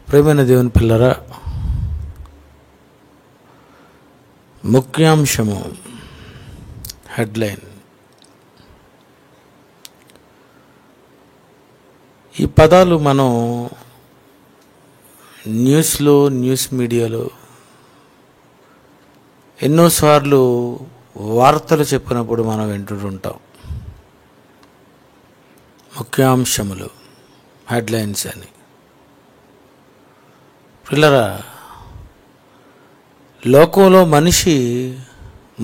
ప్రియమైన దేవుని పిల్లరా, ముఖ్యాంశము హెడ్లైన్. ఈ పదాలు మనం న్యూస్ మీడియాలో ఎన్నోసార్లు వార్తలు చెప్పినప్పుడు మనం వింటుంటాం. ముఖ్యాంశములు, హెడ్లైన్స్ అని. పిల్లరా, లోకంలో మనిషి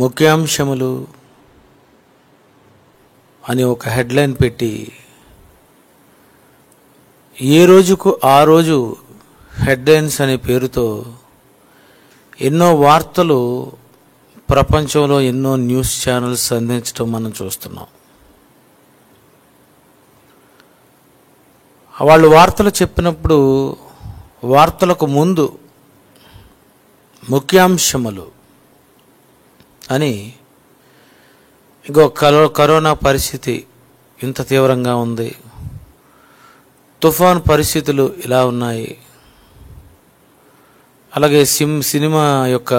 ముఖ్యాంశములు అని ఒక హెడ్లైన్ పెట్టి ఏ రోజుకు ఆ రోజు హెడ్లైన్స్ అనే పేరుతో ఎన్నో వార్తలు ప్రపంచంలో ఎన్నో న్యూస్ ఛానల్స్ అందించడం మనం చూస్తున్నాం. వాళ్ళు వార్తలు చెప్పినప్పుడు వార్తలకు ముందు ముఖ్యాంశములు అని, ఇంకో కరోనా పరిస్థితి ఇంత తీవ్రంగా ఉంది, తుఫాన్ పరిస్థితులు ఇలా ఉన్నాయి, అలాగే సినిమా యొక్క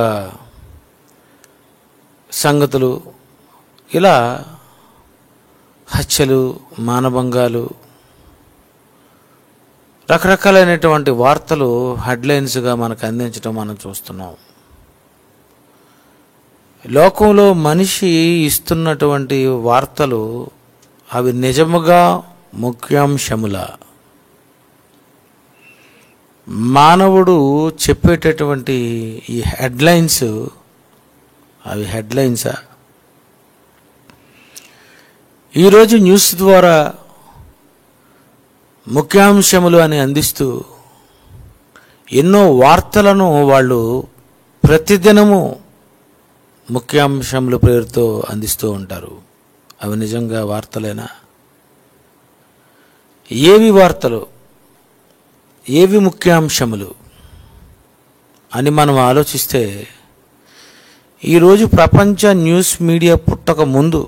సంగతులు, ఇలా హత్యలు, మానభంగాలు, రకరకాలైనటువంటి వార్తలు హెడ్లైన్స్గా మనకు అందించడం మనం చూస్తున్నాం. లోకంలో మనిషి ఇస్తున్నటువంటి వార్తలు అవి నిజముగా ముఖ్యాంశముల? మానవుడు చెప్పేటటువంటి ఈ హెడ్లైన్స్ అవి హెడ్లైన్సా? ఈరోజు న్యూస్ ద్వారా ముఖ్యాంశములు అని అందిస్తూ ఎన్నో వార్తలను వాళ్ళు ప్రతిదినము ముఖ్యాంశముల పేరుతో అందిస్తూ ఉంటారు. అవి నిజంగా వార్తలేనా? ఏవి వార్తలు, ఏవి ముఖ్యాంశములు అని మనం ఆలోచిస్తే, ఈరోజు ప్రపంచ న్యూస్ మీడియా పుట్టక ముందు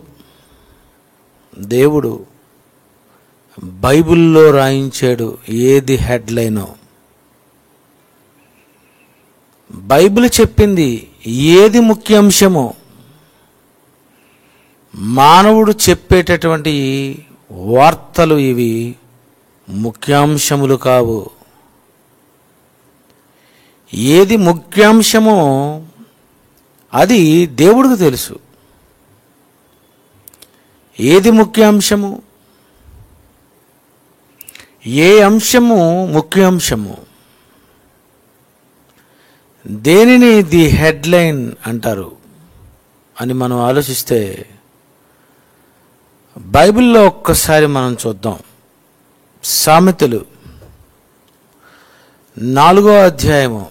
దేవుడు బైబిల్లో రాయించాడు ఏది హెడ్లైనో. బైబిల్ చెప్పింది ఏది ముఖ్యాంశమో. మానవుడు చెప్పేటటువంటి వార్తలు ఇవి ముఖ్యాంశములు కావు. ఏది ముఖ్యాంశమో అది దేవుడికి తెలుసు. ఏది ముఖ్యాంశము, ఏ అంశము ముఖ్యాంశము, దేనిని ది హెడ్లైన్ అంటారు అని మనం ఆలోచిస్తే, బైబిల్లో ఒక్కసారి మనం చూద్దాం. సామెతలు 4వ అధ్యాయము,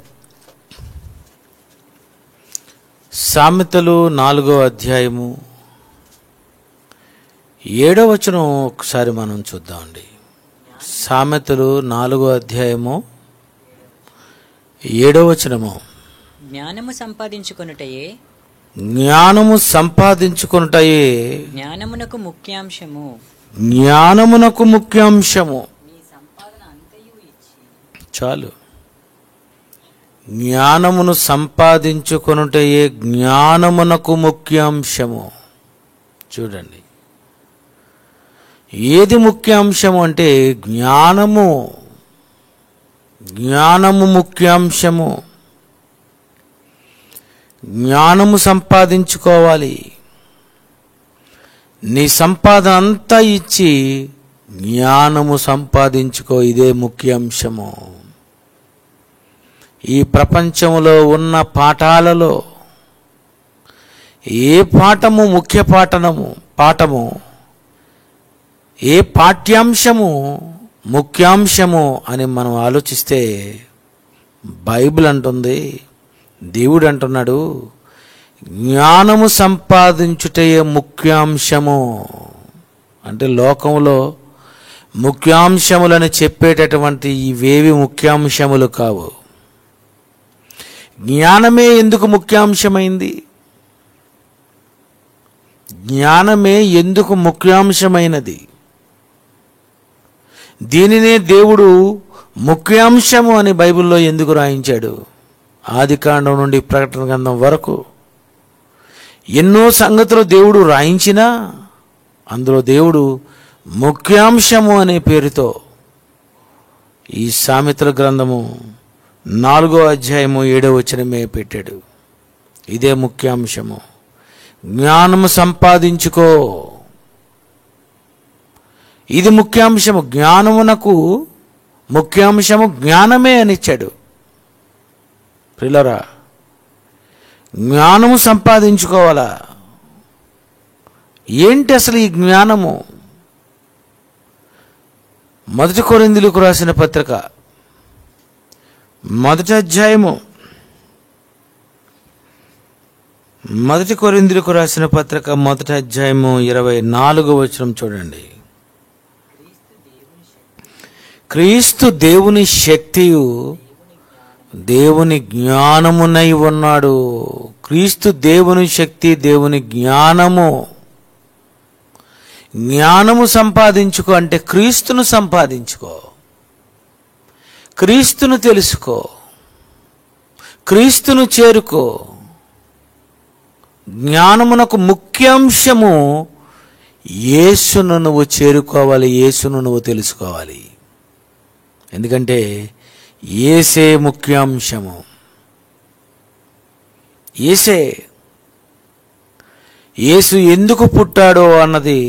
సామెతలు 4వ అధ్యాయము 7వ వచనం ఒకసారి మనం చూద్దామండి. సామెతలు 4వ అధ్యాయము 7వ వచనము. జ్ఞానము సంపాదించుకొనుటయే జ్ఞానమునకు ముఖ్యాంశము. జ్ఞానమునకు ముఖ్యాంశము. చాలు. జ్ఞానమును సంపాదించుకొనుటయే జ్ఞానమునకు ముఖ్యాంశము. చూడండి, ఏది ముఖ్యాంశము అంటే జ్ఞానము. జ్ఞానము ముఖ్యాంశము. జ్ఞానము సంపాదించుకోవాలి. నీ సంపాదన అంతా ఇచ్చి జ్ఞానము సంపాదించుకో. ఇదే ముఖ్యాంశము. ఈ ప్రపంచంలో ఉన్న పాఠాలలో ఏ పాఠము ముఖ్య పాఠము, ఏ పాఠ్యాంశము ముఖ్యాంశము అని మనం ఆలోచిస్తే, బైబిల్ అంటుంది, దేవుడు అంటున్నాడు, జ్ఞానము సంపాదించుటయే ముఖ్యాంశము. అంటే లోకంలో ముఖ్యాంశములని చెప్పేటటువంటి ఇవేవి ముఖ్యాంశములు కావు. జ్ఞానమే ఎందుకు ముఖ్యాంశమైంది? జ్ఞానమే ఎందుకు ముఖ్యాంశమైనది? దీనినే దేవుడు ముఖ్యాంశము అని బైబిల్లో ఎందుకు రాయించాడు? ఆదికాండం నుండి ప్రకటన గ్రంథం వరకు ఎన్నో సంగతులు దేవుడు రాయించినా అందులో దేవుడు ముఖ్యాంశము అనే పేరుతో ఈ సామెతల గ్రంథము 4వ అధ్యాయము 7వ వచనమే పెట్టాడు. ఇదే ముఖ్యాంశము. జ్ఞానము సంపాదించుకో. ఇది ముఖ్యాంశము. జ్ఞానమునకు ముఖ్యాంశము జ్ఞానమే అనిచ్చాడు. ప్రియులారా, జ్ఞానము సంపాదించుకోవాలా? ఏంటి అసలు ఈ జ్ఞానము? 1 కొరింథీయులకు రాసిన పత్రిక 1వ అధ్యాయము 1 కొరింథీయులకు రాసిన పత్రిక 1వ అధ్యాయము 24వ వచనం చూడండి. క్రీస్తు దేవుని శక్తియు దేవుని జ్ఞానమునై ఉన్నాడు. క్రీస్తు దేవుని శక్తి, దేవుని జ్ఞానము. జ్ఞానము సంపాదించుకో అంటే క్రీస్తును సంపాదించుకో, క్రీస్తును తెలుసుకో, క్రీస్తును చేరుకో. జ్ఞానమునకు ముఖ్యాంశము యేసును నువ్వు చేరుకోవాలి, యేసును నువ్వు తెలుసుకోవాలి. ఎందుకంటే యేసే ముఖ్యాంశము. యేసు ఎందుకు పుట్టాడో అన్నది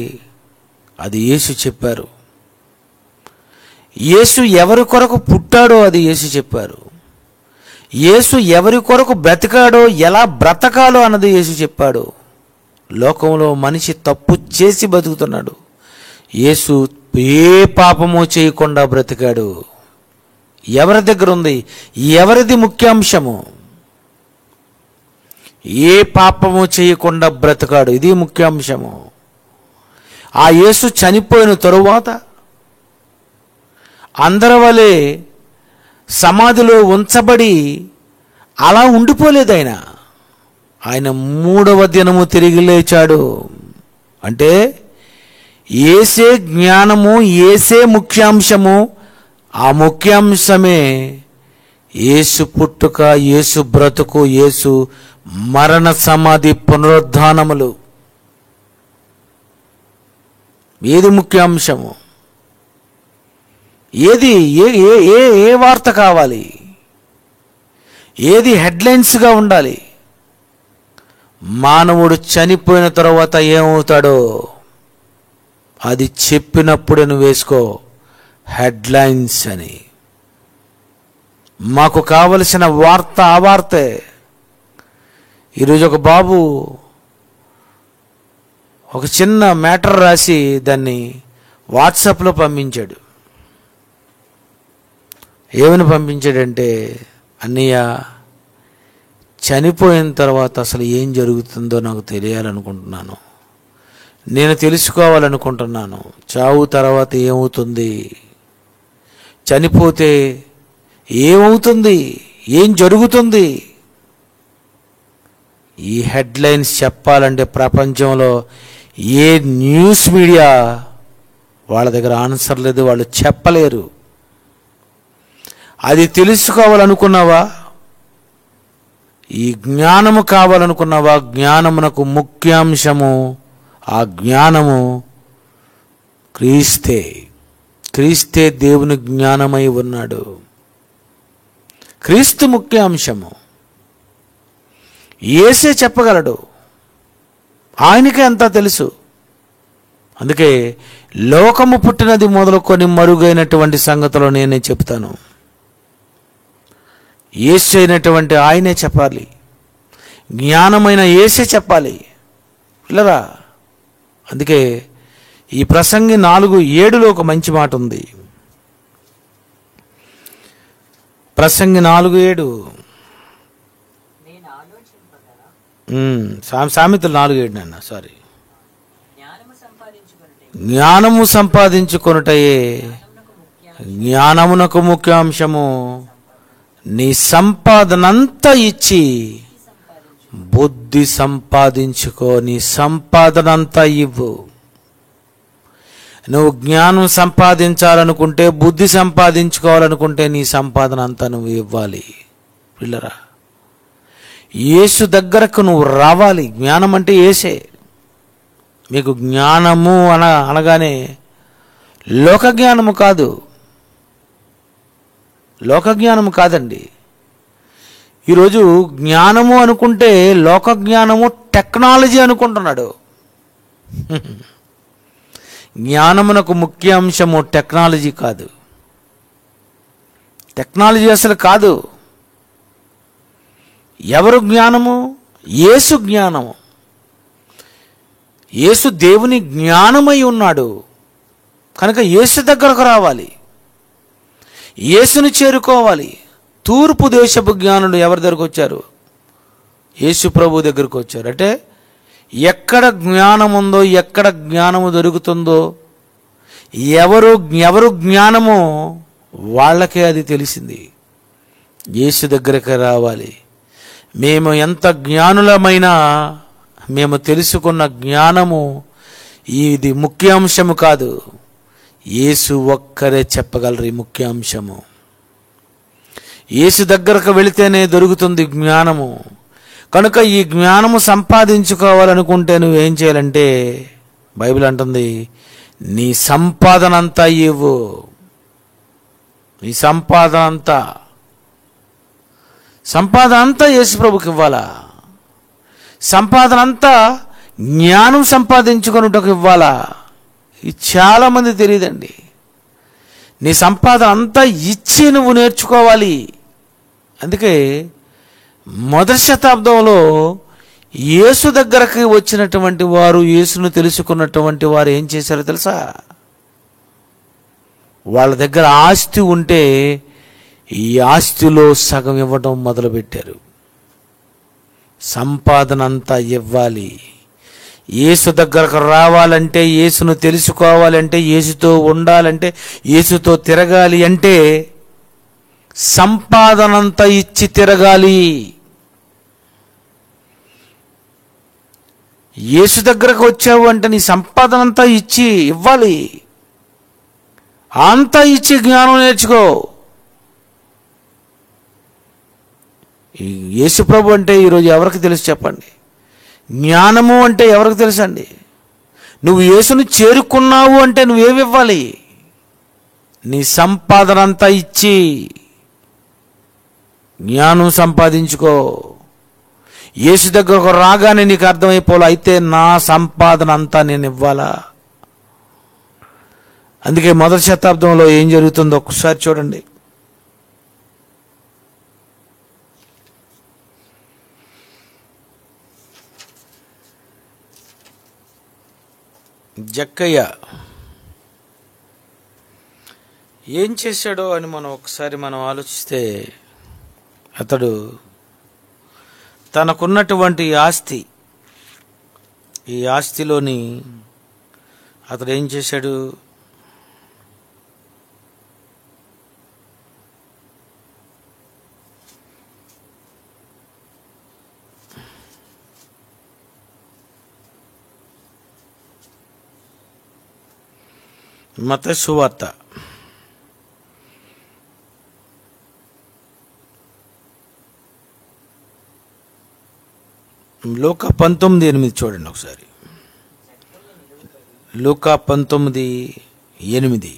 అది యేసు చెప్పారు. యేసు ఎవరి కొరకు పుట్టాడో అది యేసు చెప్పారు. యేసు ఎవరి కొరకు బ్రతికాడో, ఎలా బ్రతకాలో అన్నది యేసు చెప్పాడు. లోకంలో మనిషి తప్పు చేసి బతుకుతున్నాడు. యేసు ఏ పాపము చేయకుండా బ్రతికాడు. ఎవరి దగ్గర ఉంది? ఎవరిది ముఖ్యాంశము? ఏ పాపము చేయకుండా బ్రతికాడు. ఇది ముఖ్యాంశము. ఆ యేసు చనిపోయిన తరువాత అందరి వలె సమాధిలో ఉంచబడి అలా ఉండిపోలేదు. ఆయన 3వ దినము తిరిగి లేచాడు. అంటే యేసే జ్ఞానము, యేసే ముఖ్యాంశము. ఆ ముఖ్యాంశమే యేసు పుట్టుక, యేసు బ్రతుకు, యేసు మరణ, సమాధి, పునరుద్ధానములు. ఏది ముఖ్యాంశము? ఏది ఏ వార్త కావాలి? ఏది హెడ్లైన్స్గా ఉండాలి? మానవుడు చనిపోయిన తర్వాత ఏమవుతాడో అది చెప్పినప్పుడే నువ్వు వేసుకో హెడ్లైన్స్ అని. మాకు కావలసిన వార్త ఆ వార్తే. ఈరోజు ఒక బాబు ఒక చిన్న మ్యాటర్ రాసి దాన్ని వాట్సాప్లో పంపించాడు. ఏమని పంపించాడంటే, అన్నయ్య, చనిపోయిన తర్వాత అసలు ఏం జరుగుతుందో నాకు తెలియాలనుకుంటున్నాను, నేను తెలుసుకోవాలనుకుంటున్నాను. చావు తర్వాత ఏమవుతుంది, చనిపోతే ఏమవుతుంది, ఏం జరుగుతుంది? ఈ హెడ్లైన్స్ చెప్పాలంటే ప్రపంచంలో ఏ న్యూస్ మీడియా వాళ్ళ దగ్గర ఆన్సర్ లేదు, వాళ్ళు చెప్పలేరు. అది తెలుసుకోవాలనుకున్నావా? ఈ జ్ఞానము కావాలనుకున్నావా? జ్ఞానమునకు ముఖ్యాంశము, ఆ జ్ఞానము క్రీస్తే. క్రీస్తే దేవుని జ్ఞానమై ఉన్నాడు. క్రీస్తు ముఖ్యాంశము. యేసే చెప్పగలడు. ఆయనకే అంతా తెలుసు. అందుకే లోకము పుట్టినది మొదలుకొని మరుగైనటువంటి సంగతులు నేనే చెప్తాను. యేసు అయినటువంటి ఆయనే చెప్పాలి. జ్ఞానమైన యేసే చెప్పాలి. పిల్లరా, అందుకే ఈ ప్రసంగి 4:7 ఒక మంచి మాట ఉంది. ప్రసంగి 4:7, సామెతలు 4:7 నాన్న, సారీ. జ్ఞానము సంపాదించుకొనుటయే జ్ఞానమునకు ముఖ్యాంశము. నీ సంపాదనంతా ఇచ్చి బుద్ధి సంపాదించుకో. నీ సంపాదనంతా ఇవ్వు. నువ్వు జ్ఞానం సంపాదించాలనుకుంటే, బుద్ధి సంపాదించుకోవాలనుకుంటే నీ సంపాదన అంతా నువ్వు ఇవ్వాలి. పిల్లరా, యేసు దగ్గరకు నువ్వు రావాలి. జ్ఞానం అంటే యేసే. మీకు జ్ఞానము అనగానే లోక జ్ఞానము కాదు, లోక జ్ఞానము కాదండి. ఈరోజు జ్ఞానము అనుకుంటే లోక జ్ఞానము టెక్నాలజీ అనుకుంటున్నాడు. జ్ఞానమునకు ముఖ్య అంశము టెక్నాలజీ కాదు. టెక్నాలజీ అసలు కాదు. ఎవరు జ్ఞానము? యేసు జ్ఞానము. యేసు దేవుని జ్ఞానమై ఉన్నాడు కనుక యేసు దగ్గరకు రావాలి, యేసుని చేరుకోవాలి. తూర్పు దేశపు జ్ఞానులు ఎవరి దగ్గరకు వచ్చారు? యేసు ప్రభు దగ్గరకు వచ్చారు. అంటే ఎక్కడ జ్ఞానం ఉందో, ఎక్కడ జ్ఞానము దొరుకుతుందో, ఎవరు జ్ఞానమో వాళ్ళకే అది తెలిసింది. యేసు దగ్గరికి రావాలి. మేము ఎంత జ్ఞానులమైనా మేము తెలుసుకున్న జ్ఞానము ఇది ముఖ్యాంశము కాదు. యేసు ఒక్కరే చెప్పగలరు ఈ ముఖ్యాంశము. యేసు దగ్గరకు వెళితేనే దొరుకుతుంది జ్ఞానము. కనుక ఈ జ్ఞానము సంపాదించుకోవాలనుకుంటే నువ్వేం చేయాలంటే, బైబిల్ అంటుంది, నీ సంపాదన అంతా ఇవ్వు. నీ సంపాదన అంతా యేసు ప్రభుకి ఇవ్వాలా? సంపాదన అంతా జ్ఞానం సంపాదించుకొనుటకు ఇవ్వాలా? ఇది చాలామంది తెలియదండి. నీ సంపాదన అంతా ఇచ్చి నువ్వు నేర్చుకోవాలి. అందుకే మొదటి శతాబ్దంలో యేసు దగ్గరకు వచ్చినటువంటి వారు, యేసును తెలుసుకున్నటువంటి వారు ఏం చేశారో తెలుసా? వాళ్ళ దగ్గర ఆస్తి ఉంటే ఈ ఆస్తిలో సగం ఇవ్వడం మొదలుపెట్టారు. సంపాదన అంతా ఇవ్వాలి. యేసు దగ్గరకు రావాలంటే, యేసును తెలుసుకోవాలంటే, యేసుతో ఉండాలంటే, యేసుతో తిరగాలి అంటే సంపాదనంతా ఇచ్చి తిరగాలి. యేసు దగ్గరకు వచ్చావు అంటే నీ సంపాదన అంతా ఇవ్వాలి. అంతా ఇచ్చి జ్ఞానం నేర్చుకో. యేసు ప్రభు అంటే ఈరోజు ఎవరికి తెలుసు చెప్పండి? జ్ఞానము అంటే ఎవరికి తెలుసు అండి? నువ్వు యేసును చేరుకున్నావు అంటే నువ్వేమి ఇవ్వాలి? నీ సంపాదన అంతా ఇచ్చి జ్ఞానం సంపాదించుకో. యేసు దగ్గరకు రాగానే నీకు అర్థమైపోలే, అయితే నా సంపాదన అంతా నేను ఇవ్వాలా? అందుకే మొదటి శతాబ్దంలో ఏం జరుగుతుందో ఒక్కసారి చూడండి. జక్కయ్య ఏం చేశాడో అని ఒకసారి మనం ఆలోచిస్తే, అతడు తనకున్నటువంటి ఆస్తి, ఈ ఆస్తిలోని అతడు ఏం చేశాడు? మత్తయి సువార్త లూకా 19:8 చూడండి ఒకసారి. లూకా 19:8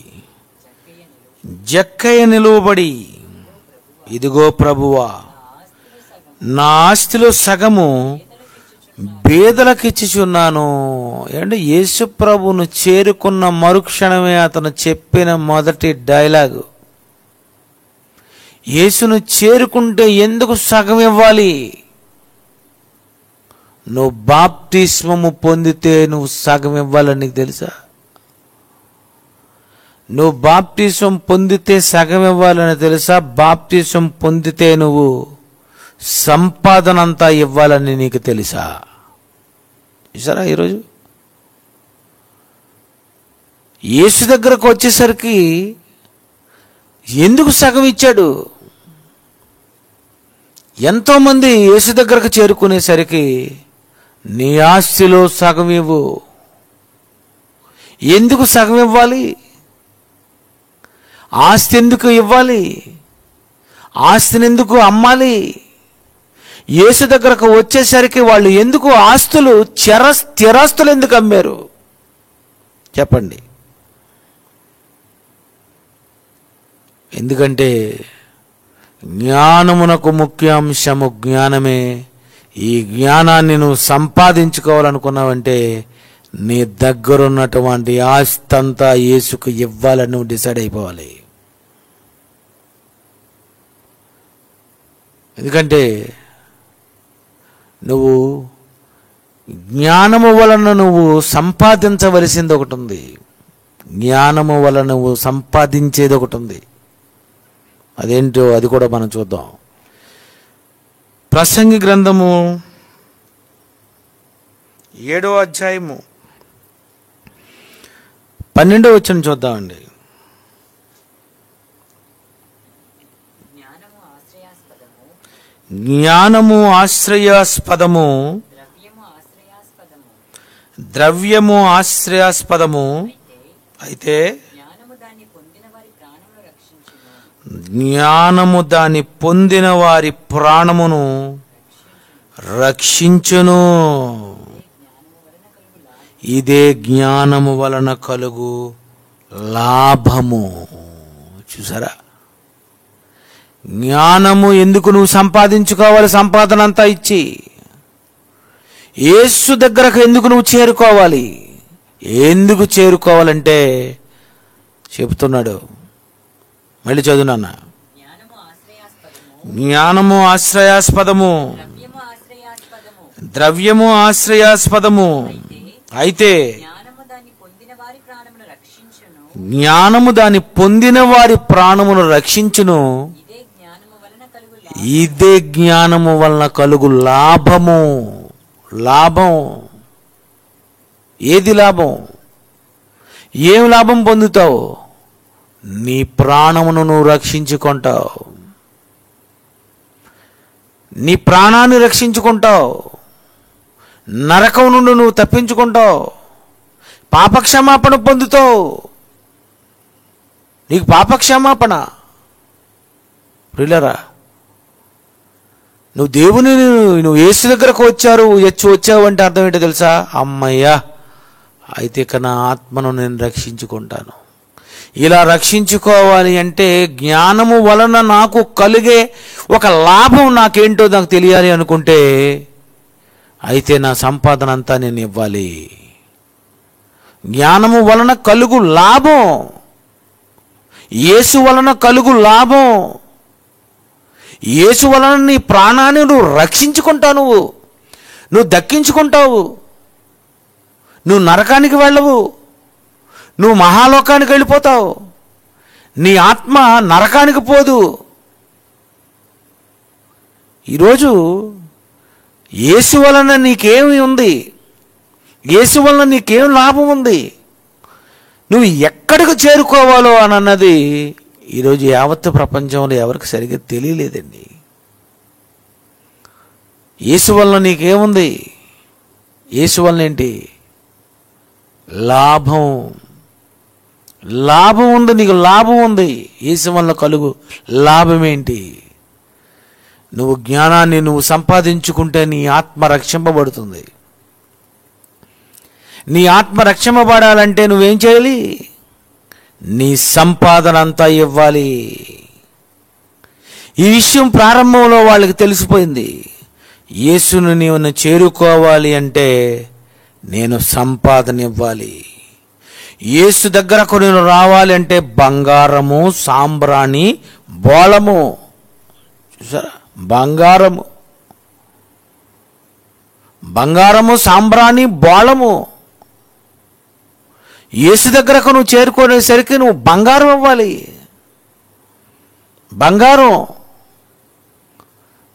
జక్కయ్య నిలువబడి, ఇదిగో ప్రభువా, నా ఆస్తిలో సగము బేదలకిచ్చుచున్నాను. అంటే యేసు ప్రభును చేరుకున్న మరుక్షణమే అతను చెప్పిన మొదటి డైలాగు. యేసును చేరుకుంటే ఎందుకు సగం ఇవ్వాలి? నువ్వు బాప్తిస్మము పొందితే నువ్వు సగం ఇవ్వాలని నీకు తెలుసా? నువ్వు బాప్తిస్మం పొందితే సగం ఇవ్వాలని తెలుసా? బాప్తిస్మం పొందితే నువ్వు సంపాదన అంతా ఇవ్వాలని నీకు తెలుసా? చూసారా, ఈరోజు యేసు దగ్గరకు వచ్చేసరికి ఎందుకు సగం ఇచ్చాడు? ఎంతోమంది యేసు దగ్గరకు చేరుకునేసరికి నీ ఆస్తిలో సగం ఇవ్వు. ఎందుకు సగం ఇవ్వాలి? ఆస్తి ఎందుకు ఇవ్వాలి? ఆస్తిని ఎందుకు అమ్మాలి? యేసు దగ్గరకు వచ్చేసరికి వాళ్ళు ఎందుకు ఆస్తులు స్థిరాస్తులు ఎందుకు అమ్మారు చెప్పండి? ఎందుకంటే జ్ఞానమునకు ముఖ్యాంశము జ్ఞానమే. ఈ జ్ఞానాన్ని నువ్వు సంపాదించుకోవాలనుకున్నావంటే నీ దగ్గరున్నటువంటి ఆస్తి అంతా యేసుకు ఇవ్వాలని నువ్వు డిసైడ్ అయిపోవాలి. ఎందుకంటే నువ్వు జ్ఞానము వలన నువ్వు సంపాదించవలసింది ఒకటి ఉంది, జ్ఞానము వలన నువ్వు సంపాదించేది ఒకటి ఉంది. అదేంటో అది కూడా మనం చూద్దాం. ప్రసంగి గ్రంథము 7వ అధ్యాయము 12వ వచనం చూద్దామండి. జ్ఞానము ఆశ్రయాస్పదము, ద్రవ్యము ఆశ్రయాస్పదము, అయితే జ్ఞానము దాన్ని పొందిన వారి ప్రాణమును రక్షించును. ఇదే జ్ఞానము వలన కలుగు లాభము. చూసారా? జ్ఞానము ఎందుకు నువ్వు సంపాదించుకోవాలి? సంపాదన అంతా ఇచ్చి యేసు దగ్గరకు ఎందుకు నువ్వు చేరుకోవాలి? ఎందుకు చేరుకోవాలంటే చెబుతున్నాడు, మళ్ళీ చదువునన్న. జ్ఞానము ఆశ్రయాస్పదము, ద్రవ్యము ఆశ్రయాస్పదము, అయితే జ్ఞానము దాన్ని పొందిన వారి ప్రాణమును రక్షించును. ఇదే జ్ఞానము వలన కలుగు లాభము. లాభం ఏది? లాభం ఏం లాభం పొందుతావు? నీ ప్రాణమును నువ్వు రక్షించుకుంటావు, నీ ప్రాణాన్ని రక్షించుకుంటావు, నరకం నుండి నువ్వు తప్పించుకుంటావు, పాపక్షమాపణ పొందుతావు. నీకు పాపక్షమాపణ. ప్రియులారా, నువ్వు దేవుని నువ్వు యేసు దగ్గరకు వచ్చావు అంటే అర్థం ఏంటో తెలుసా? అమ్మయ్యా, అయితే ఇక నా ఆత్మను నేను రక్షించుకుంటాను. ఇలా రక్షించుకోవాలి అంటే జ్ఞానము వలన నాకు కలిగే ఒక లాభం నాకేంటో నాకు తెలియాలి అనుకుంటే, అయితే నా సంపాదన అంతా నేను ఇవ్వాలి. జ్ఞానము వలన కలుగు లాభం, యేసు వలన కలుగు లాభం. యేసు వలన నీ ప్రాణాన్ని నువ్వు రక్షించుకుంటావు, నువ్వు దక్కించుకుంటావు. నువ్వు నరకానికి వెళ్ళవు, నువ్వు మహాలోకానికి వెళ్ళిపోతావు. నీ ఆత్మ నరకానికి పోదు. ఈరోజు యేసు వలన నీకేమి ఉంది? యేసు వలన నీకేం లాభం ఉంది? నువ్వు ఎక్కడికి చేరుకోవాలో అని అన్నది ఈరోజు యావత్ ప్రపంచంలో ఎవరికి సరిగ్గా తెలియలేదండి. యేసు వలన నీకేముంది? యేసు వలన ఏంటి? లాభం. లాభం ఉంది, నీకు లాభం ఉంది. యేసు వలన కలుగు లాభం ఏంటి? నువ్వు జ్ఞానాన్ని నువ్వు సంపాదించుకుంటే నీ ఆత్మ రక్షింపబడుతుంది. నీ ఆత్మ రక్షింపబడాలంటే నువ్వేం చేయాలి? నీ సంపాదన అంతా ఇవ్వాలి. ఈ విషయం ప్రారంభంలో వాళ్ళకి తెలిసిపోయింది. యేసును నీవు చేరుకోవాలి అంటే నేను సంపాదన ఇవ్వాలి. యేసు దగ్గరకు నేను రావాలి అంటే బంగారము, సాంబ్రాణి, బోళము. చూసారా? బంగారము, సాంబ్రాణి, బోళము. యేసు దగ్గరకు నువ్వు చేరుకునేసరికి నువ్వు బంగారం ఇవ్వాలి. బంగారం.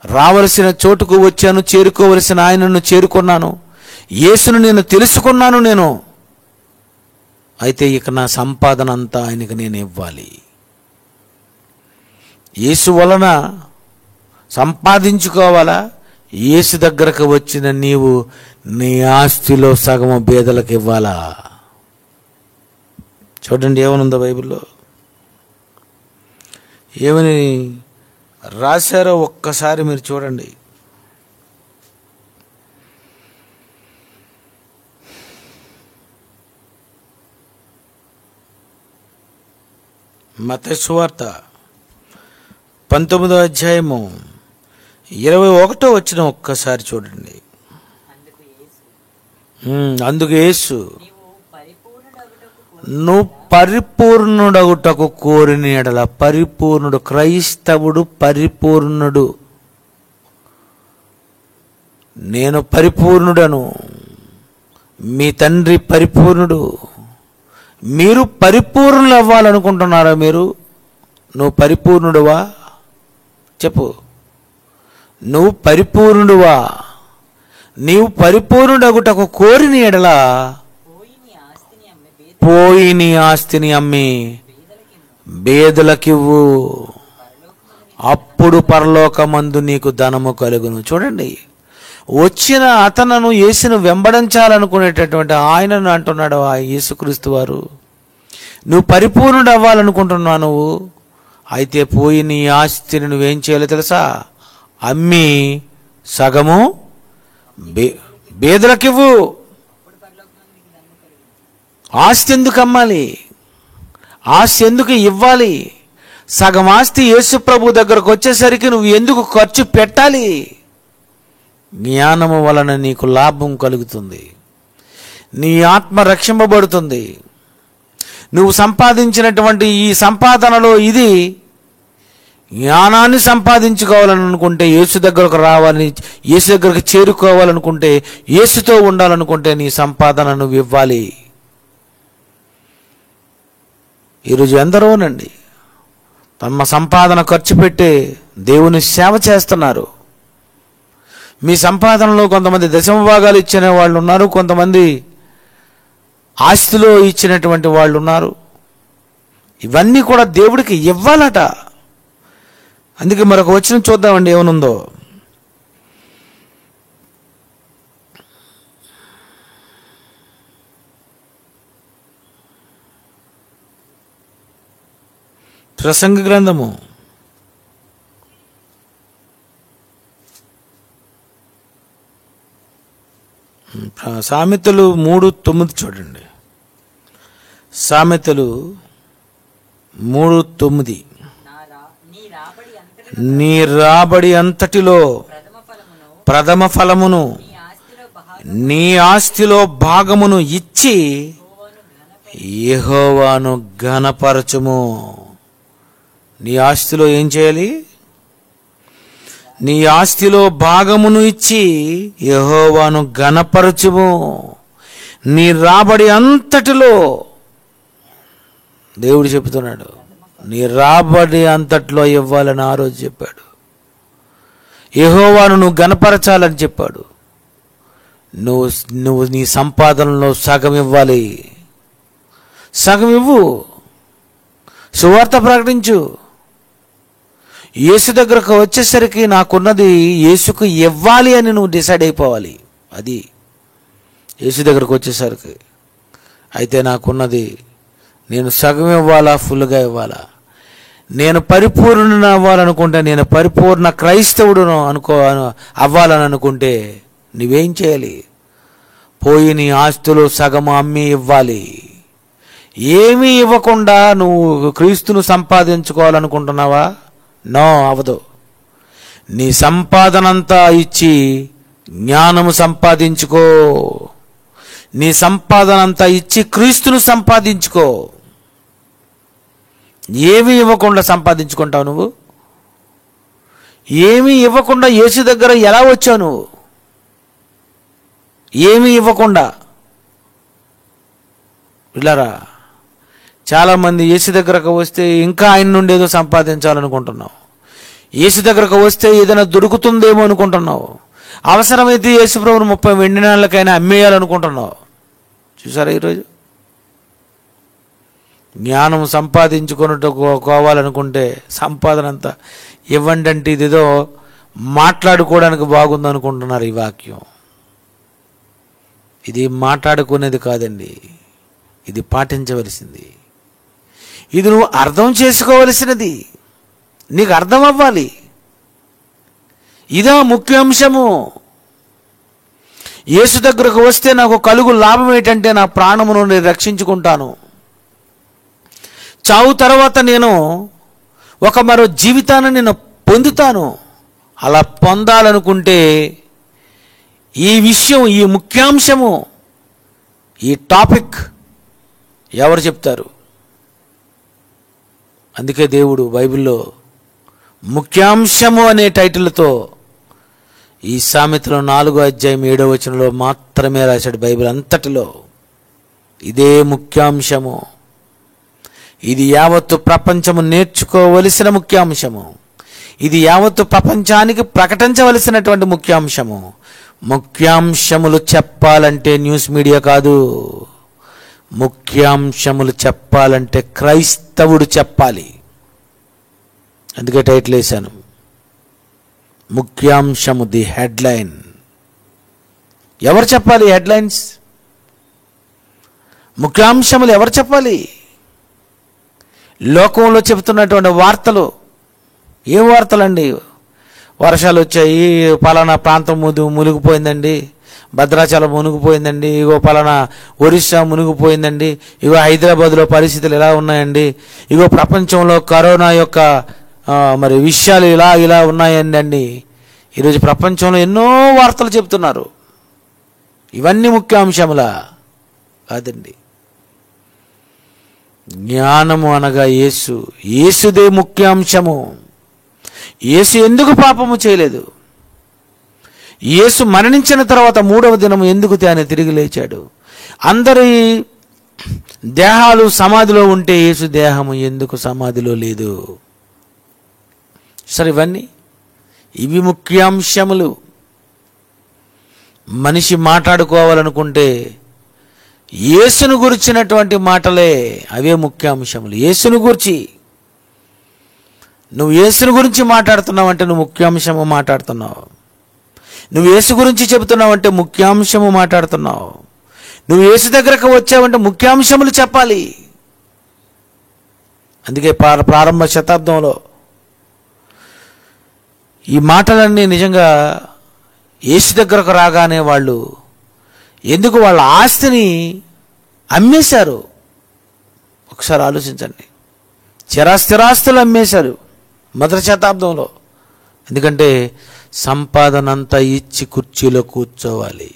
రావలసిన చోటుకు వచ్చాను, చేరుకోవలసిన ఆయనను చేరుకున్నాను, యేసును నేను తెలుసుకున్నాను నేను. అయితే ఇక నా సంపాదన అంతా ఆయనకు నేను ఇవ్వాలి. యేసు వలన సంపాదించుకోవాలా? యేసు దగ్గరకు వచ్చిన నీవు నీ ఆస్తిలో సగము పేదలకు ఇవ్వాలా? చూడండి ఏమనుందో బైబిల్లో, ఏమని రాశారో ఒక్కసారి మీరు చూడండి. మత్తయి సువార్త 19వ అధ్యాయము 21వ వచనం ఒక్కసారి చూడండి. అందుకు యేసు, నువ్వు పరిపూర్ణుడగుటకు కోరిన ఎడల, పరిపూర్ణుడు, క్రైస్తవుడు పరిపూర్ణుడు. నేను పరిపూర్ణుడను, మీ తండ్రి పరిపూర్ణుడు. మీరు పరిపూర్ణులు అవ్వాలనుకుంటున్నారా? నువ్వు పరిపూర్ణుడువా? చెప్పు, నువ్వు పరిపూర్ణుడువా? నీవు పరిపూర్ణుడగుటకు కోరిన ఎడల పోయి నీ ఆస్తిని అమ్మి బేదలకివ్వు, అప్పుడు పరలోకమందు నీకు ధనము కలుగును. చూడండి, వచ్చిన అతను యేసును వెంబడించాలనుకునేటటువంటి ఆయనను అంటున్నాడు ఆ యేసుక్రీస్తు వారు, నువ్వు పరిపూర్ణుడు అవ్వాలనుకుంటున్నావు, నువ్వు అయితే పోయి నీ ఆస్తిని నువ్వేం చేయాలో తెలుసా? అమ్మి సగము బేదలకివ్వు. ఆస్తి ఎందుకు అమ్మాలి? ఆస్తి ఎందుకు ఇవ్వాలి? సగం ఆస్తి యేసు ప్రభు దగ్గరకు వచ్చేసరికి నువ్వు ఎందుకు ఖర్చు పెట్టాలి? జ్ఞానము వలన నీకు లాభం కలుగుతుంది, నీ ఆత్మ రక్షింపబడుతుంది. నువ్వు సంపాదించినటువంటి ఈ సంపాదనలో ఇది జ్ఞానాన్ని సంపాదించుకోవాలని అనుకుంటే, యేసు దగ్గరకు రావాలని, యేసు దగ్గరకు చేరుకోవాలనుకుంటే, యేసుతో ఉండాలనుకుంటే నీ సంపాదన నువ్వు ఇవ్వాలి. ఈరోజు ఎందరోనండి తమ సంపాదన ఖర్చు పెట్టి దేవుని సేవ చేస్తున్నారు. మీ సంపాదనలో కొంతమంది దశమ భాగాలు ఇచ్చిన వాళ్ళు ఉన్నారు, కొంతమంది ఆస్తిలో ఇచ్చినటువంటి వాళ్ళు ఉన్నారు. ఇవన్నీ కూడా దేవుడికి ఇవ్వాలట. అందుకే మరొక వచనం చూద్దామండి ఏమనుందో. ప్రసంగ గ్రంథము 3:9 చూడండి. సామెతలు 3:9, నీ రాబడి అంతటిలో ప్రథమ ఫలమును నీ ఆస్తిలో భాగమును ఇచ్చి యెహోవాను ఘనపరచుము. నీ ఆస్తిలో ఏం చేయాలి? నీ ఆస్తిలో భాగమును ఇచ్చి యెహోవాను ఘనపరచుము. నీ రాబడి అంతటిలో, దేవుడు చెప్తున్నాడు, నీ రాబడి అంతట్లో ఇవ్వాలని ఆ రోజు చెప్పాడు. యెహోవాను నువ్వు ఘనపరచాలని చెప్పాడు. నువ్వు నీ సంపాదనలో సగం ఇవ్వాలి. సగం ఇవ్వు, సువార్త ప్రకటించు. యేసు దగ్గరకు వచ్చేసరికి నాకున్నది యేసుకు ఇవ్వాలి అని నువ్వు డిసైడ్ అయిపోవాలి. అది యేసు దగ్గరకు వచ్చేసరికి, అయితే నాకున్నది నేను సగం ఇవ్వాలా, ఫుల్గా ఇవ్వాలా? నేను పరిపూర్ణ అవ్వాలనుకుంటే, నేను పరిపూర్ణ క్రైస్తవుడును అవ్వాలని అనుకుంటే నువ్వేం చేయాలి? పోయి నీ ఆస్తులు సగం అమ్మి ఇవ్వాలి. ఏమీ ఇవ్వకుండా నువ్వు క్రీస్తును సంపాదించుకోవాలనుకుంటున్నావా? నో, అవదు. నీ సంపాదనంతా ఇచ్చి జ్ఞానము సంపాదించుకో. నీ సంపాదనంతా ఇచ్చి క్రీస్తును సంపాదించుకో. ఏమీ ఇవ్వకుండా సంపాదించుకుంటావు నువ్వు? ఏమీ ఇవ్వకుండా యేసు దగ్గర ఎలా వచ్చావు నువ్వు? ఏమీ ఇవ్వకుండా. ఇలారా, చాలామంది యేసు దగ్గరకు వస్తే ఇంకా ఆయన నుండి ఏదో సంపాదించాలనుకుంటున్నావు. యేసు దగ్గరకు వస్తే ఏదైనా దొరుకుతుందేమో అనుకుంటున్నావు. అవసరమైతే యేసు ప్రభువును 30 వెండి నాణాలకైనా అమ్మేయాలనుకుంటున్నావు. చూసారా, ఈరోజు జ్ఞానం సంపాదించుకోవాలనుకుంటే సంపాదన అంతా ఇవ్వండి అంటే ఇదేదో మాట్లాడుకోవడానికి బాగుంది అనుకుంటున్నారు. ఈ వాక్యం ఇది మాట్లాడుకునేది కాదండి, ఇది పాటించవలసింది. ఇది నువ్వు అర్థం చేసుకోవలసినది, నీకు అర్థం అవ్వాలి. ఇదా ముఖ్య అంశము. యేసు దగ్గరకు వస్తే నాకు కలుగు లాభం ఏంటంటే నా ప్రాణమును నేను రక్షించుకుంటాను, చావు తర్వాత నేను ఒక మరో జీవితాన్ని నేను పొందుతాను. అలా పొందాలనుకుంటే ఈ విషయం, ఈ ముఖ్యాంశము, ఈ టాపిక్ ఎవరు చెప్తారు? అందుకే దేవుడు బైబిల్లో ముఖ్యాంశము అనే టైటిల్తో ఈ సామెతలో 4వ అధ్యాయం 7వ వచనంలో మాత్రమే రాశాడు. బైబిల్ అంతటిలో ఇదే ముఖ్యాంశము. ఇది యావత్తు ప్రపంచము నేర్చుకోవలసిన ముఖ్యాంశము. ఇది యావత్తు ప్రపంచానికి ప్రకటించవలసినటువంటి ముఖ్యాంశము. ముఖ్యాంశములు చెప్పాలంటే న్యూస్ మీడియా కాదు, ముఖ్యాంశములు చెప్పాలంటే క్రైస్తవుడు చెప్పాలి. అందుకే టైటిల్ వేశాను, ముఖ్యాంశము, ది హెడ్లైన్. ఎవరు చెప్పాలి హెడ్లైన్స్? ముఖ్యాంశములు ఎవరు చెప్పాలి? లోకంలో చెబుతున్నటువంటి వార్తలు ఏం వార్తలండి? వర్షాలు వచ్చాయి, పలానా ప్రాంతం మునిగిపోయిందండి, భద్రాచలం మునిగిపోయిందండి, ఇగో పలానా ఒరిస్సా మునిగిపోయిందండి, ఇగో హైదరాబాద్లో పరిస్థితులు ఎలా ఉన్నాయండి, ఇగో ప్రపంచంలో కరోనా యొక్క మరి విషయాలు ఇలా ఉన్నాయండి. ఈరోజు ప్రపంచంలో ఎన్నో వార్తలు చెప్తున్నారు. ఇవన్నీ ముఖ్యాంశములా? కాదండి. జ్ఞానము అనగా యేసుదే ముఖ్యాంశము. యేసు ఎందుకు పాపము చేయలేదు? యేసు మరణించిన తర్వాత 3వ దినము ఎందుకు ఆయన తిరిగి లేచాడు? అందరి దేహాలు సమాధిలో ఉంటే యేసు దేహము ఎందుకు సమాధిలో లేదు? సరే, ఇవి ముఖ్యాంశములు. మనిషి మాట్లాడుకోవాలనుకుంటే యేసును గురించినటువంటి మాటలే అవే ముఖ్యాంశములు. యేసును గురించి నువ్వు యేసును గురించి మాట్లాడుతున్నావంటే నువ్వు ముఖ్యాంశము మాట్లాడుతున్నావు. నువ్వు యేసు గురించి చెబుతున్నావంటే ముఖ్యాంశము మాట్లాడుతున్నావు. నువ్వు యేసు దగ్గరకు వచ్చావంటే ముఖ్యాంశములు చెప్పాలి. అందుకే ప్రారంభ శతాబ్దంలో ఈ మాటలన్నీ నిజంగా యేసు దగ్గరకు రాగానే వాళ్ళు ఎందుకు వాళ్ళ ఆస్తిని అమ్మేశారు? ఒకసారి ఆలోచించండి. స్థిరాస్తులు అమ్మేశారు మొదటి శతాబ్దంలో. ఎందుకంటే సంపాదనంతా ఇచ్చి కుర్చీలో కూర్చోవాలి,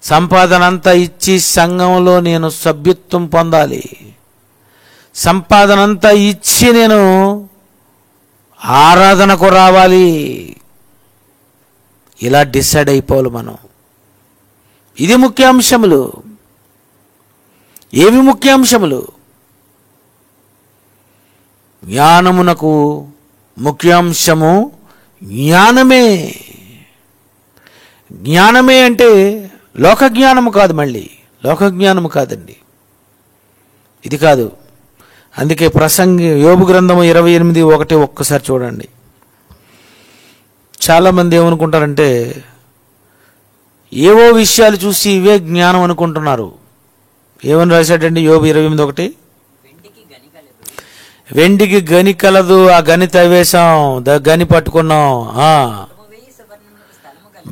సంపాదనంతా ఇచ్చి సంఘంలో నేను సభ్యత్వం పొందాలి, సంపాదనంతా ఇచ్చి నేను ఆరాధనకు రావాలి. ఇలా డిసైడ్ అయిపోవాలి మనం. ఇది ముఖ్యాంశములు. ఏవి ముఖ్యాంశములు? జ్ఞానమునకు ముఖ్యాంశము జ్ఞానమే. జ్ఞానమే అంటే లోక జ్ఞానము కాదు, మళ్ళీ లోక జ్ఞానము కాదండి, ఇది కాదు. అందుకే యోబు గ్రంథము 28:1 ఒక్కసారి చూడండి. చాలామంది ఏమనుకుంటారంటే ఏవో విషయాలు చూసి ఇవే జ్ఞానం అనుకుంటున్నారు. ఏమని రాశాడండి యోబు 28:1? వెండికి గని కలదు, ఆ గని తవ్వేశాం, గని పట్టుకున్నాం,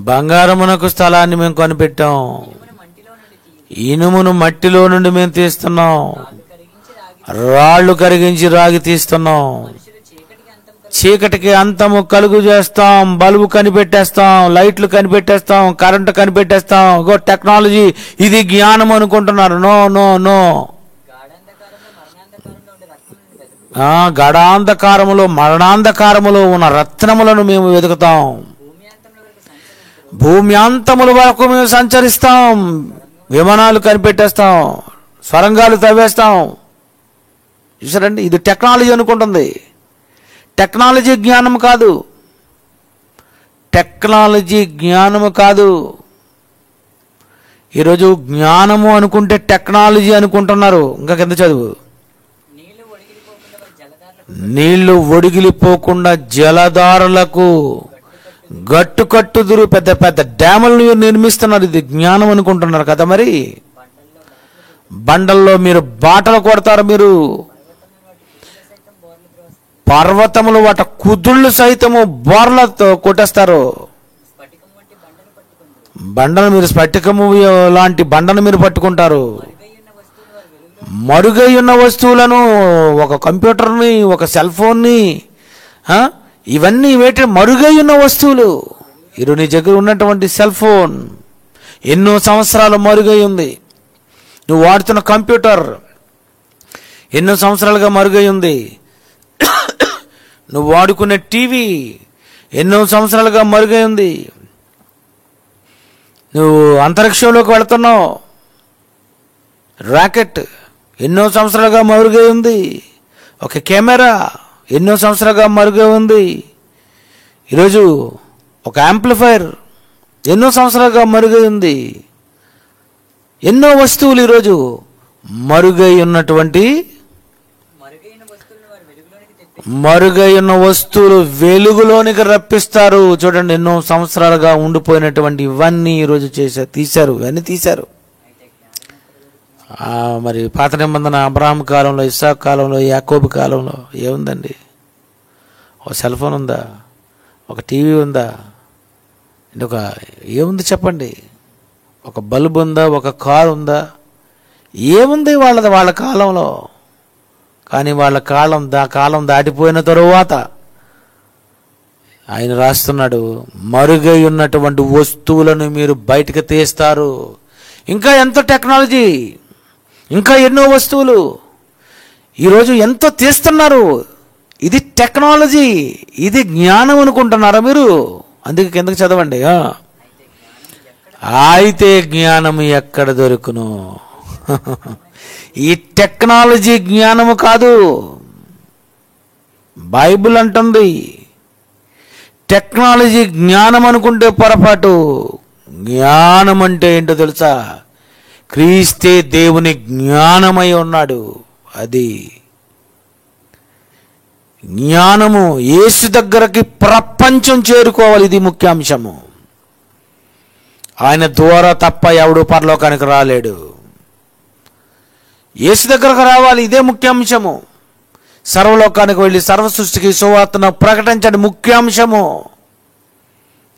బంగారమునకు స్థలాన్ని మేము కనిపెట్టాం, ఇనుమును మట్టిలో నుండి మేము తీస్తున్నాం, రాళ్ళు కరిగించి రాగి తీస్తున్నాం, చీకటికి అంతము కలుగు చేస్తాం, బల్బు కనిపెట్టేస్తాం, లైట్లు కనిపెట్టేస్తాం, కరెంటు కనిపెట్టేస్తాం. టెక్నాలజీ, ఇది జ్ఞానం అనుకుంటున్నారు. No no no. గడాంధకారములో మరణాంధకారములో ఉన్న రత్నములను మేము వెతుకుతాం, భూమి అంతముల వరకు మేము సంచరిస్తాం, విమానాలు కనిపెట్టేస్తాం, స్వరంగాలు తవ్వేస్తాం. చూసారండి, ఇది టెక్నాలజీ అనుకుంటుంది. టెక్నాలజీ జ్ఞానం కాదు, టెక్నాలజీ జ్ఞానము కాదు. ఈరోజు జ్ఞానము అనుకుంటే టెక్నాలజీ అనుకుంటున్నారు. ఇంకా కింద చదువు. నీళ్లు ఒడిగిలిపోకుండా జలధారులకు గట్టు కట్టుదురు, పెద్ద పెద్ద డ్యాములను నిర్మిస్తున్నారు. ఇది జ్ఞానం అనుకుంటున్నారు కదా. మరి బండల్లో మీరు బాటలు కొడతారు. మీరు పర్వతములు వాట కుదుళ్ళు సైతము బోర్లతో కొట్టేస్తారు. బండను మీరు స్ఫటికము లాంటి బండను మీరు పట్టుకుంటారు. మరుగై ఉన్న వస్తువులను, ఒక కంప్యూటర్ని, ఒక సెల్ ఫోన్ని, ఇవన్నీ వేటి మరుగై ఉన్న వస్తువులు. ఈరోజు నీ దగ్గర ఉన్నటువంటి సెల్ ఫోన్ ఎన్నో సంవత్సరాలు మరుగై ఉంది. నువ్వు వాడుతున్న కంప్యూటర్ ఎన్నో సంవత్సరాలుగా మరుగై ఉంది. నువ్వు వాడుకునే టీవీ ఎన్నో సంవత్సరాలుగా మరుగై ఉంది. నువ్వు అంతరిక్షంలోకి వెళుతున్నావు, రాకెట్ ఎన్నో సంవత్సరాలుగా మరుగై ఉంది. ఒక కెమెరా ఎన్నో సంవత్సరాలుగా మరుగై ఉంది. ఈరోజు ఒక యాంప్లిఫైర్ ఎన్నో సంవత్సరాలుగా మరుగై ఉంది. ఎన్నో వస్తువులు ఈరోజు మరుగై ఉన్నటువంటి మరుగై ఉన్న వస్తువులు వెలుగులోనికి రప్పిస్తారు. చూడండి, ఎన్నో సంవత్సరాలుగా ఉండిపోయినటువంటి ఇవన్నీ ఈరోజు తీశారు. ఇవన్నీ తీశారు. మరి పాత నిబంధన అబ్రహాం కాలంలో, ఇస్సాకు కాలంలో, యాకోబు కాలంలో ఏముందండి? ఒక సెల్ ఫోన్ ఉందా? ఒక టీవీ ఉందా? ఏముంది చెప్పండి? ఒక బల్బు ఉందా? ఒక కారు ఉందా? ఏముంది వాళ్ళ కాలంలో? కానీ వాళ్ళ కాలం దాటిపోయిన తరువాత ఆయన రాస్తున్నాడు, మరుగై ఉన్నటువంటి వస్తువులను మీరు బయటకు తీస్తారు. ఇంకా ఎంతో టెక్నాలజీ, ఇంకా ఎన్నో వస్తువులు ఈరోజు ఎంతో తీస్తున్నారు. ఇది టెక్నాలజీ, ఇది జ్ఞానం అనుకుంటున్నారా మీరు? అందుకే కిందకి చదవండి. అయితే జ్ఞానం ఎక్కడ దొరుకును? ఈ టెక్నాలజీ జ్ఞానము కాదు. బైబిల్ అంటుంది టెక్నాలజీ జ్ఞానం అనుకుంటే పొరపాటు. జ్ఞానం అంటే ఏంటో తెలుసా? క్రీస్తే దేవుని జ్ఞానమై ఉన్నాడు. అది జ్ఞానము. యేసు దగ్గరకి ప్రపంచం చేరుకోవాలి. ఇది ముఖ్యాంశము. ఆయన ద్వారా తప్ప ఎవడు పరలోకానికి రాలేడు. యేసు దగ్గరకు రావాలి. ఇదే ముఖ్యాంశము. సర్వలోకానికి వెళ్ళి సర్వ సృష్టికి సువార్తను ప్రకటించండి ముఖ్యాంశము.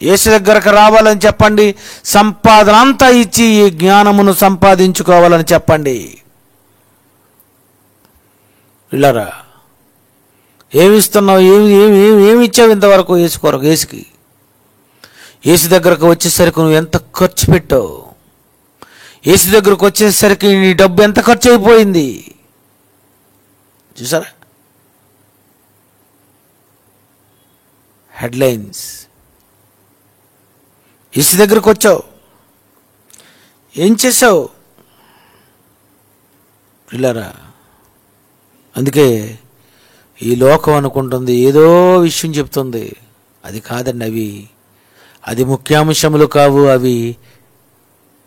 యేసు దగ్గరకు రావాలని చెప్పండి. సంపాదన అంతా ఇచ్చి ఈ జ్ఞానమును సంపాదించుకోవాలని చెప్పండి. ఇలారా ఏమిస్తున్నావు? ఏమి ఇచ్చావు ఇంతవరకు యేసు కొరకు? యేసు దగ్గరకు వచ్చేసరికి నువ్వు ఎంత ఖర్చు పెట్టావు? యేసు దగ్గరకు వచ్చేసరికి నీ డబ్బు ఎంత ఖర్చు అయిపోయింది? చూసారా? హెడ్లైన్స్. యేసు దగ్గరకు వచ్చావు, ఏం చేసావు? పిల్లరా, అందుకే ఈ లోకం అనుకుంటుంది ఏదో విషయం చెప్తుంది. అది కాదండి. అది ముఖ్యాంశములు కావు. అవి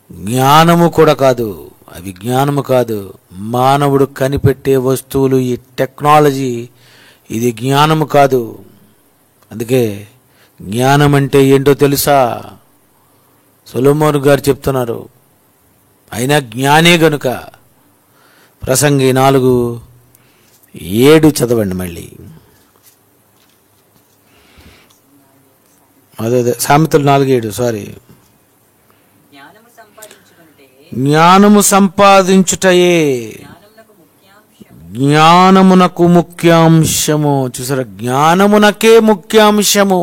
జ్ఞానము కూడా కాదు. అవి జ్ఞానము కాదు. మానవుడు కనిపెట్టే వస్తువులు, ఈ టెక్నాలజీ, ఇది జ్ఞానము కాదు. అందుకే జ్ఞానం అంటే ఏంటో తెలుసా? సొలొమోను గారు చెప్తున్నారు. అయినా జ్ఞానే గనుక. ప్రసంగి 4:7 చదవండి మళ్ళీ. అదే సామెతలు 4:7. సారీ, జ్ఞానము సంపాదించుటయే జ్ఞానమునకు ముఖ్యాంశము. చూసారా? జ్ఞానమునకే ముఖ్యాంశము.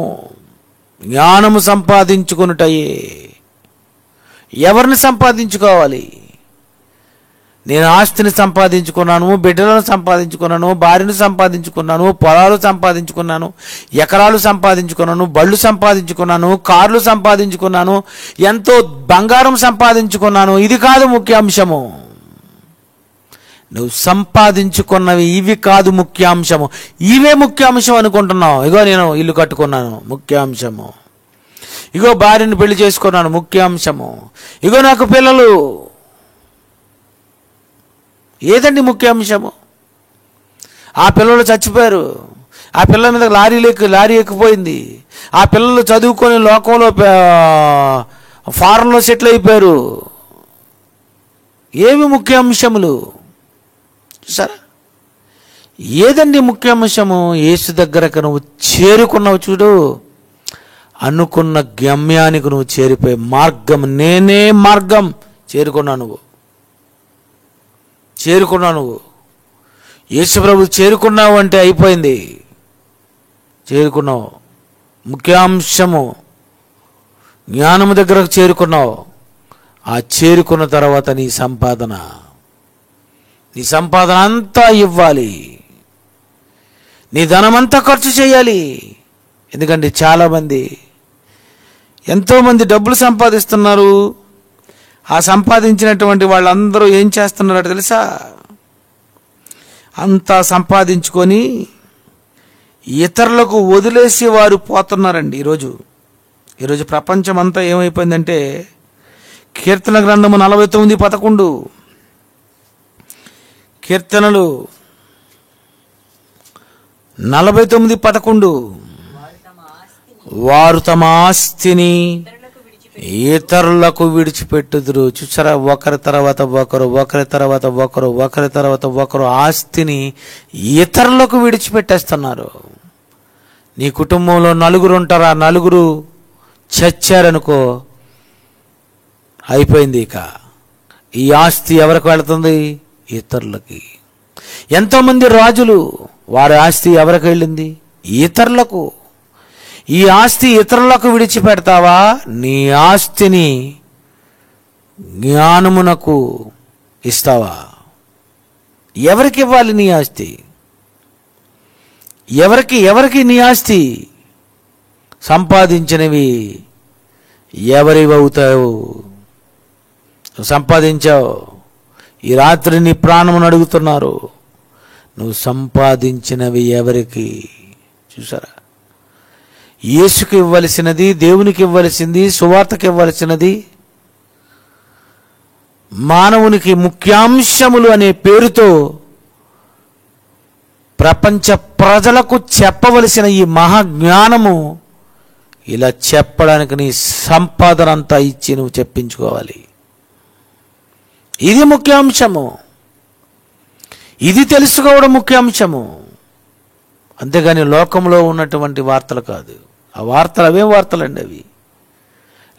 జ్ఞానము సంపాదించుకొనుటయే. ఎవరిని సంపాదించుకోవాలి? నేను ఆస్తిని సంపాదించుకున్నాను, బిడ్డలను సంపాదించుకున్నాను, భార్యను సంపాదించుకున్నాను, పొలాలు సంపాదించుకున్నాను, ఎకరాలు సంపాదించుకున్నాను, బళ్ళు సంపాదించుకున్నాను, కార్లు సంపాదించుకున్నాను, ఎంతో బంగారం సంపాదించుకున్నాను. ఇది కాదు ముఖ్యాంశము. నువ్వు సంపాదించుకున్నవి ఇవి కాదు ముఖ్యాంశము. ఇవే ముఖ్యాంశం అనుకుంటున్నావు. ఇగో నేను ఇల్లు కట్టుకున్నాను, ముఖ్యాంశము. ఇగో భార్యను పెళ్లి చేసుకున్నాను, ముఖ్యాంశము. ఇగో నాకు పిల్లలు. ఏదండి ముఖ్యాంశము? ఆ పిల్లలు చచ్చిపోయారు. ఆ పిల్లల మీద లారీ ఎక్కిపోయింది. ఆ పిల్లలు చదువుకొని లోకంలో ఫారెన్లో సెటిల్ అయిపోయారు. ఏవి ముఖ్య అంశములు చూసారా? ఏదండి ముఖ్య అంశము? యేసు దగ్గరకు నువ్వు చేరుకున్నావు చూడు, అనుకున్న గమ్యానికి నువ్వు చేరిపోయే మార్గం, నేనే మార్గం. చేరుకున్నావు నువ్వు యేసు ప్రభు చేరుకున్నావు అంటే అయిపోయింది. చేరుకున్నావు, ముఖ్యాంశము జ్ఞానము దగ్గరకు చేరుకున్నావు. ఆ చేరుకున్న తర్వాత నీ సంపాదన అంతా ఇవ్వాలి, నీ ధనమంతా ఖర్చు చేయాలి. ఎందుకంటే చాలామంది, ఎంతోమంది డబ్బులు సంపాదిస్తున్నారు. ఆ సంపాదించినటువంటి వాళ్ళందరూ ఏం చేస్తున్నారో తెలుసా? అంతా సంపాదించుకొని ఇతరులకు వదిలేసి వారు పోతున్నారండి. ఈరోజు ప్రపంచం అంతా ఏమైపోయిందంటే, కీర్తన గ్రంథము 49:11, కీర్తనలు 49:11, వారు తమ ఆస్తిని ఇతరులకు విడిచిపెట్టుదురు. చూసారా? ఒకరి తర్వాత ఒకరు ఆస్తిని ఇతరులకు విడిచిపెట్టేస్తున్నారు. నీ కుటుంబంలో నలుగురు ఉంటారా, నలుగురు చచ్చారనుకో, అయిపోయింది. ఇక ఈ ఆస్తి ఎవరికి వెళుతుంది? ఇతరులకి. ఎంతోమంది రాజులు, వారి ఆస్తి ఎవరికి వెళ్ళింది? ఇతరులకు. ఈ ఆస్తి ఇతరులకు విడిచిపెడతావా? నీ ఆస్తిని జ్ఞానమునకు ఇస్తావా? ఎవరికి ఇవ్వాలి నీ ఆస్తి? ఎవరికి నీ ఆస్తి? సంపాదించినవి ఎవరివి అవుతావు? సంపాదించావు, ఈ రాత్రి నీ ప్రాణమును అడుగుతున్నారు. నువ్వు సంపాదించినవి ఎవరికి? చూసారా? యేసుకి ఇవ్వవలసినది, దేవునికి ఇవ్వవలసింది, సువార్తకి ఇవ్వవలసినది, మానవునికి ముఖ్యాంశములు అనే పేరుతో ప్రపంచ ప్రజలకు చెప్పవలసిన ఈ మహాజ్ఞానము, ఇలా చెప్పడానికి నీ సంపాదన అంతా ఇచ్చి నువ్వు చెప్పించుకోవాలి. ఇది ముఖ్యాంశము, ఇది తెలుసుకోవడం ముఖ్యాంశము. అంతేగాని లోకంలో ఉన్నటువంటి వార్తలు కాదు. ఆ వార్తలు అవే వార్తలండి. అవి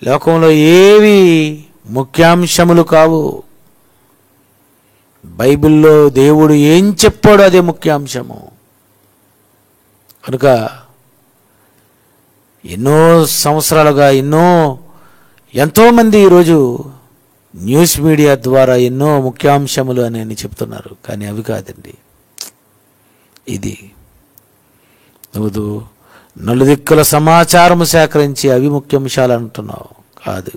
లోకంలో ఏవి ముఖ్యాంశములు కావు. బైబిల్లో దేవుడు ఏం చెప్పాడో అదే ముఖ్యాంశము. కనుక ఎన్నో సంవత్సరాలుగా ఎంతోమంది ఈరోజు న్యూస్ మీడియా ద్వారా ఎన్నో ముఖ్యాంశములు అని చెప్తున్నారు. కానీ అవి కాదండి. ఇది నువ్వు నలుదిక్కుల సమాచారము సేకరించి అవి ముఖ్యాంశాలు అంటున్నావు. కాదు,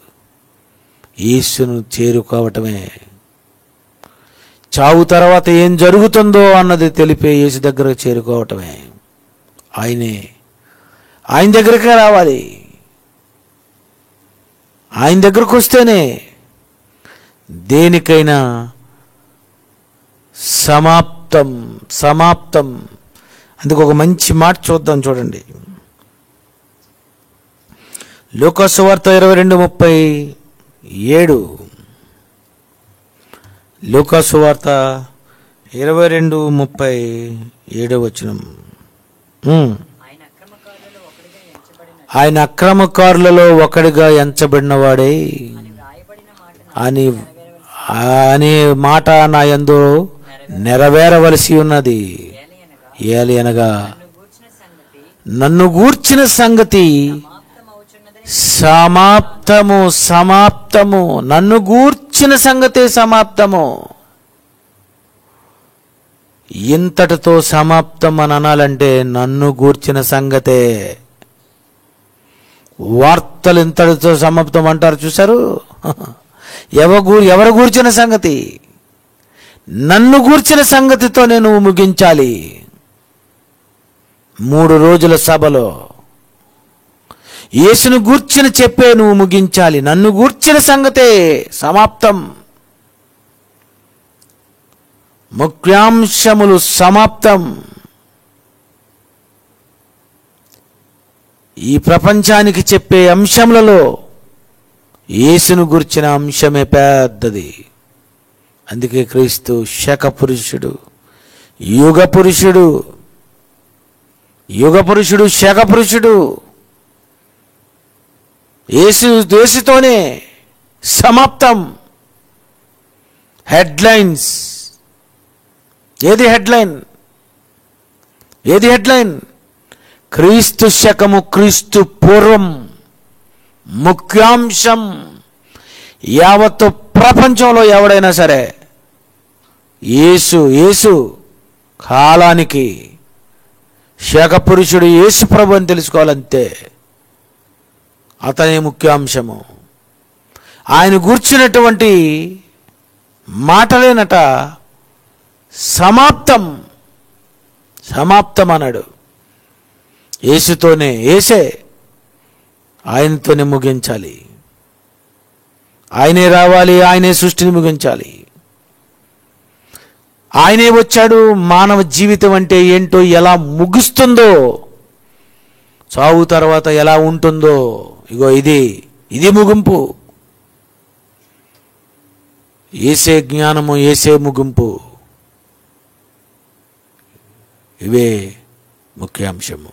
యేసును చేరుకోవటమే. చావు తర్వాత ఏం జరుగుతుందో అన్నది తెలిపే యేసు దగ్గరకు చేరుకోవటమే. ఆయన దగ్గరికే రావాలి. ఆయన దగ్గరకు వస్తేనే దేనికైనా సమాప్తం. అందుకు ఒక మంచి మాట చూద్దాం, చూడండి. లూకా సువార్త 22:37. లూకా సువార్త 22:37 వచనం. ఆయన అక్రమకారులలో ఒకడిగా ఎంచబడినవాడే అని అనే మాట నా యందు నెరవేరవలసి ఉన్నది. ఏలి అనగా నన్ను గూర్చిన సంగతి సమాప్తము. నన్ను గూర్చిన సంగతే సమాప్తము. ఇంతటితో సమాప్తం అని అనాలంటే నన్ను గూర్చిన సంగతే. వార్తలు ఇంతటితో సమాప్తం అంటారు, చూశారు? ఎవరు గూర్చిన సంగతి? నన్ను గూర్చిన సంగతితో నేను ముగించాలి. 3 రోజుల సభలో యేసును గూర్చిన చెప్పే నువ్వు ముగించాలి. నన్ను గూర్చిన సంగతే సమాప్తం. ముఖ్యాంశములు సమాప్తం. ఈ ప్రపంచానికి చెప్పే అంశములలో యేసును గురించిన అంశమే పెద్దది. అందుకే క్రీస్తు శక పురుషుడు, యుగ పురుషుడు, యుగ పురుషుడు, శక పురుషుడు. యేసుతోనే సమాప్తం. హెడ్లైన్స్. ఏది హెడ్లైన్? ఏది హెడ్లైన్? క్రీస్తు శకము, క్రీస్తు పూర్వం. ముఖ్యాంశం. యావత్తు ప్రపంచంలో ఎవడైనా సరే యేసు కాలానికి శక పురుషుడు యేసు ప్రభు అని తెలుసుకోవాలంతే. అతనే ముఖ్యాంశము. ఆయన గూర్చినటువంటి మాటలేనట సమాప్తం, సమాప్తం అన్నాడు. యేసే ఆయనతోనే ముగించాలి. ఆయనే రావాలి, ఆయనే సృష్టిని ముగించాలి. ఆయనే వచ్చాడు. మానవ జీవితం అంటే ఏంటో, ఎలా ముగుస్తుందో, చావు తర్వాత ఎలా ఉంటుందో, ఇగో ఇది ముగింపు. యేసే జ్ఞానము, యేసే ముగింపు. ఇవే ముఖ్యాంశము.